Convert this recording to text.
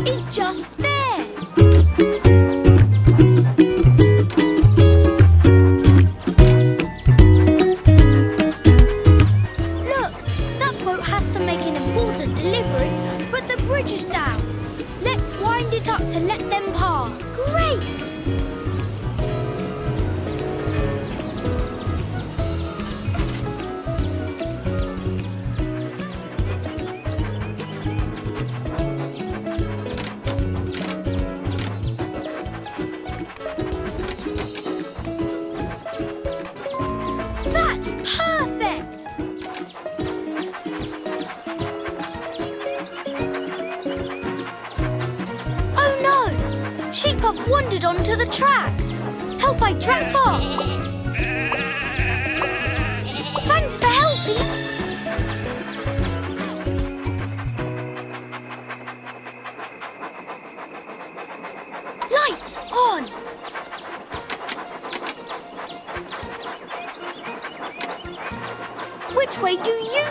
is just there. Look, that boat has to make an important delivery, but the bridge is down. Let's wind it up to let them pass. Great! That's perfect! Oh no! Sheep have wandered onto the tracks. Help, I track Bob. Thanks for helping. Lights on! Which way do you